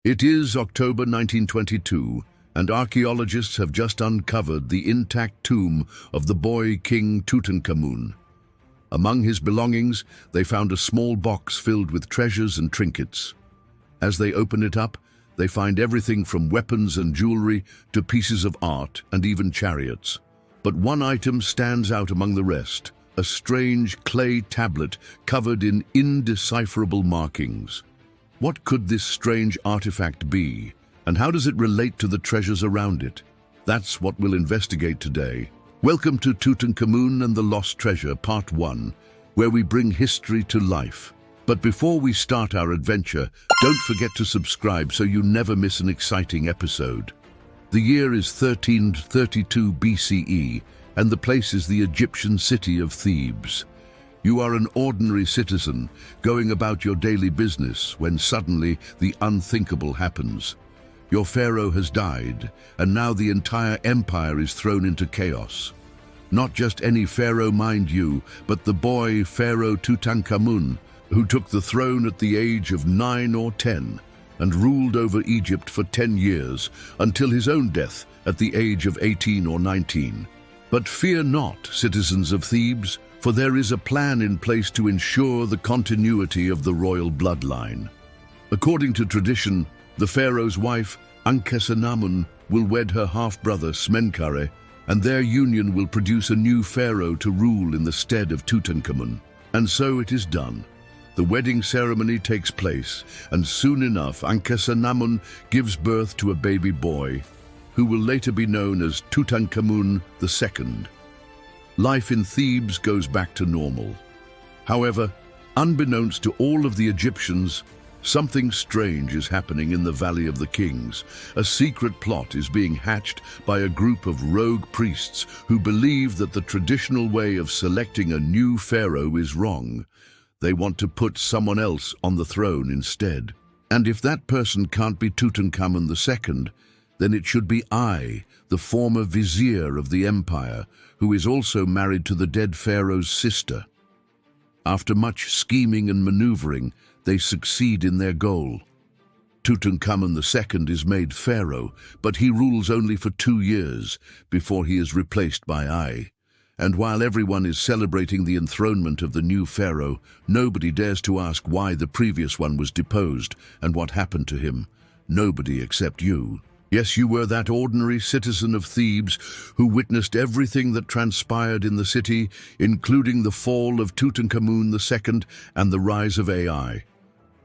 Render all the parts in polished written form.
It is October 1922, and archaeologists have just uncovered the intact tomb of the boy King Tutankhamun. Among his belongings, they found a small box filled with treasures and trinkets. As they open it up, they find everything from weapons and jewelry to pieces of art and even chariots. But one item stands out among the rest, a strange clay tablet covered in indecipherable markings. What could this strange artifact be, and how does it relate to the treasures around it? That's what we'll investigate today. Welcome to Tutankhamun and the Lost Treasure, Part 1, where we bring history to life. But before we start our adventure, don't forget to subscribe so you never miss an exciting episode. The year is 1332 BCE, and the place is the Egyptian city of Thebes. You are an ordinary citizen going about your daily business when suddenly the unthinkable happens. Your pharaoh has died, and now the entire empire is thrown into chaos. Not just any pharaoh, mind you, but the boy Pharaoh Tutankhamun, who took the throne at the age of 9 or 10 and ruled over Egypt for 10 years until his own death at the age of 18 or 19. But fear not, citizens of Thebes, for there is a plan in place to ensure the continuity of the royal bloodline. According to tradition, the pharaoh's wife, Tutankhamun, will wed her half-brother Smenkhare, and their union will produce a new pharaoh to rule in the stead of Tutankhamun. And so it is done. The wedding ceremony takes place, and soon enough Tutankhamun gives birth to a baby boy, who will later be known as Tutankhamun II. Life in Thebes goes back to normal. However, unbeknownst to all of the Egyptians, something strange is happening in the Valley of the Kings. A secret plot is being hatched by a group of rogue priests who believe that the traditional way of selecting a new pharaoh is wrong. They want to put someone else on the throne instead. And if that person can't be Tutankhamun II, then it should be I, the former vizier of the empire, who is also married to the dead pharaoh's sister. After much scheming and maneuvering, they succeed in their goal. Tutankhamun II is made pharaoh, but he rules only for 2 years before he is replaced by I. And while everyone is celebrating the enthronement of the new pharaoh, nobody dares to ask why the previous one was deposed and what happened to him. Nobody except you. Yes, you were that ordinary citizen of Thebes who witnessed everything that transpired in the city, including the fall of Tutankhamun II and the rise of AI.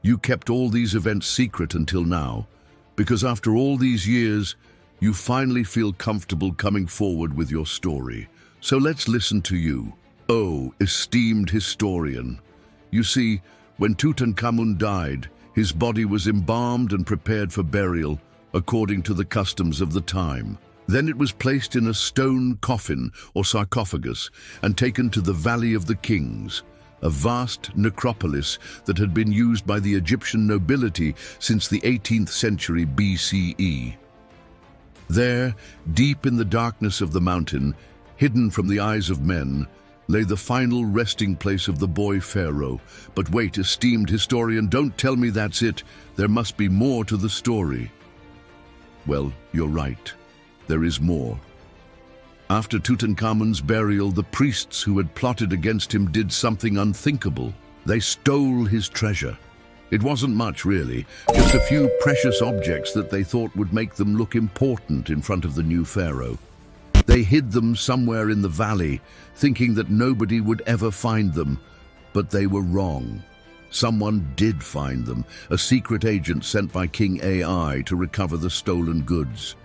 You kept all these events secret until now, because after all these years, you finally feel comfortable coming forward with your story. So let's listen to you, oh, esteemed historian. You see, when Tutankhamun died, his body was embalmed and prepared for burial, according to the customs of the time. Then it was placed in a stone coffin or sarcophagus and taken to the Valley of the Kings, a vast necropolis that had been used by the Egyptian nobility since the 18th century BCE. There, deep in the darkness of the mountain, hidden from the eyes of men, lay the final resting place of the boy pharaoh. But wait, esteemed historian, don't tell me that's it. There must be more to the story. Well, you're right. There is more. After Tutankhamun's burial, the priests who had plotted against him did something unthinkable. They stole his treasure. It wasn't much, really, just a few precious objects that they thought would make them look important in front of the new pharaoh. They hid them somewhere in the valley, thinking that nobody would ever find them, but they were wrong. Someone did find them, a secret agent sent by King AI to recover the stolen goods.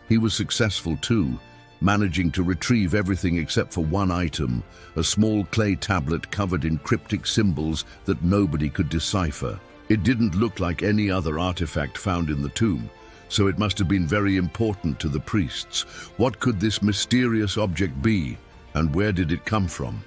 He was successful too, managing to retrieve everything except for one item, a small clay tablet covered in cryptic symbols that nobody could decipher. It didn't look like any other artifact found in the tomb, so it must have been very important to the priests. What could this mysterious object be, and where did it come from?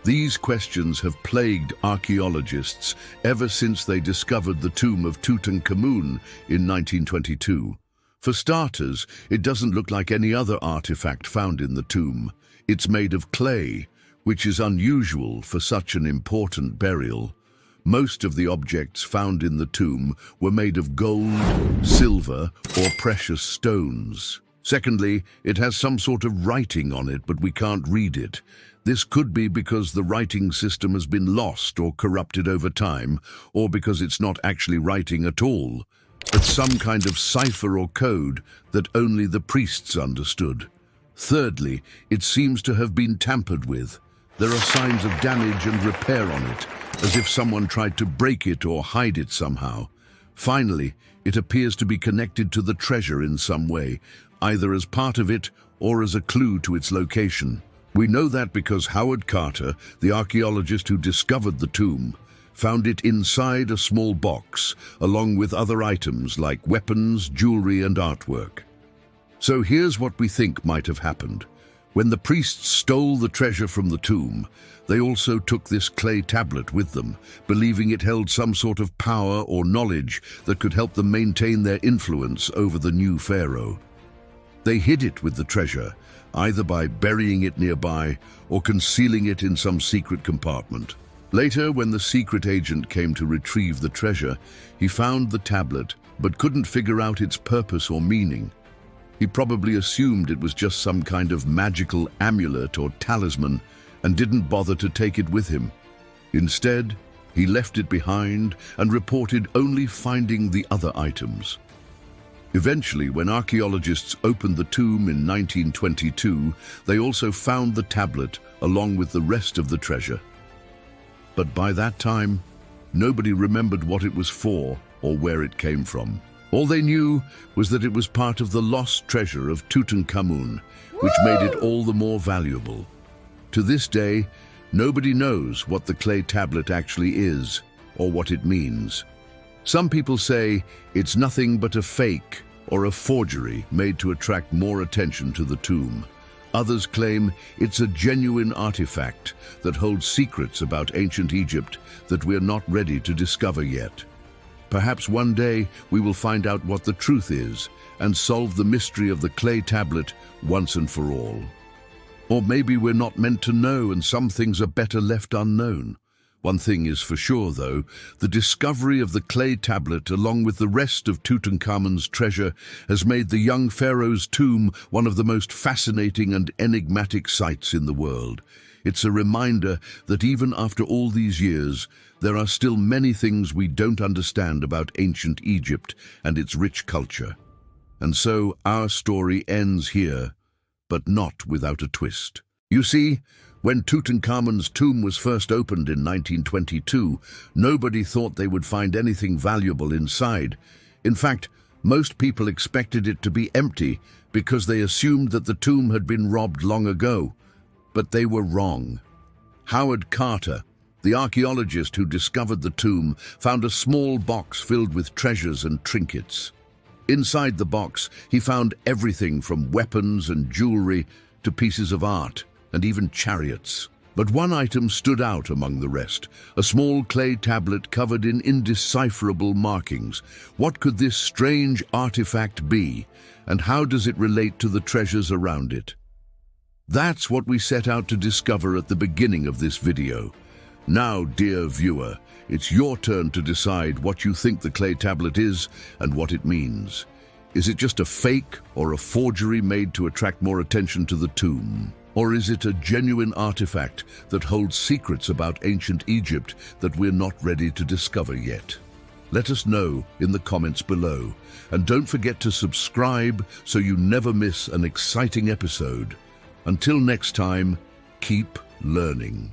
These questions have plagued archaeologists ever since they discovered the tomb of Tutankhamun in 1922. For starters, it doesn't look like any other artifact found in the tomb. It's made of clay, which is unusual for such an important burial. Most of the objects found in the tomb were made of gold, silver, or precious stones. Secondly, it has some sort of writing on it, but we can't read it. This could be because the writing system has been lost or corrupted over time, or because it's not actually writing at all, but some kind of cipher or code that only the priests understood. Thirdly, it seems to have been tampered with. There are signs of damage and repair on it, as if someone tried to break it or hide it somehow. Finally, it appears to be connected to the treasure in some way, either as part of it or as a clue to its location. We know that because Howard Carter, the archaeologist who discovered the tomb, found it inside a small box, along with other items like weapons, jewelry, and artwork. So here's what we think might have happened. When the priests stole the treasure from the tomb, they also took this clay tablet with them, believing it held some sort of power or knowledge that could help them maintain their influence over the new pharaoh. They hid it with the treasure, either by burying it nearby or concealing it in some secret compartment. Later, when the secret agent came to retrieve the treasure, he found the tablet but couldn't figure out its purpose or meaning. He probably assumed it was just some kind of magical amulet or talisman and didn't bother to take it with him. Instead, he left it behind and reported only finding the other items. Eventually, when archaeologists opened the tomb in 1922, they also found the tablet along with the rest of the treasure. But by that time, nobody remembered what it was for or where it came from. All they knew was that it was part of the lost treasure of Tutankhamun, which made it all the more valuable. To this day, nobody knows what the clay tablet actually is or what it means. Some people say it's nothing but a fake or a forgery made to attract more attention to the tomb. Others claim it's a genuine artifact that holds secrets about ancient Egypt that we're not ready to discover yet. Perhaps one day we will find out what the truth is and solve the mystery of the clay tablet once and for all. Or maybe we're not meant to know and some things are better left unknown. One thing is for sure, though, the discovery of the clay tablet along with the rest of Tutankhamun's treasure has made the young pharaoh's tomb one of the most fascinating and enigmatic sights in the world. It's a reminder that even after all these years, there are still many things we don't understand about ancient Egypt and its rich culture. And so our story ends here, but not without a twist. You see, when Tutankhamun's tomb was first opened in 1922, nobody thought they would find anything valuable inside. In fact, most people expected it to be empty because they assumed that the tomb had been robbed long ago. But they were wrong. Howard Carter, the archaeologist who discovered the tomb, found a small box filled with treasures and trinkets. Inside the box, he found everything from weapons and jewelry to pieces of art and even chariots. But one item stood out among the rest, a small clay tablet covered in indecipherable markings. What could this strange artifact be, and how does it relate to the treasures around it? That's what we set out to discover at the beginning of this video. Now, dear viewer, it's your turn to decide what you think the clay tablet is and what it means. Is it just a fake or a forgery made to attract more attention to the tomb? Or is it a genuine artifact that holds secrets about ancient Egypt that we're not ready to discover yet? Let us know in the comments below. And don't forget to subscribe so you never miss an exciting episode. Until next time, keep learning.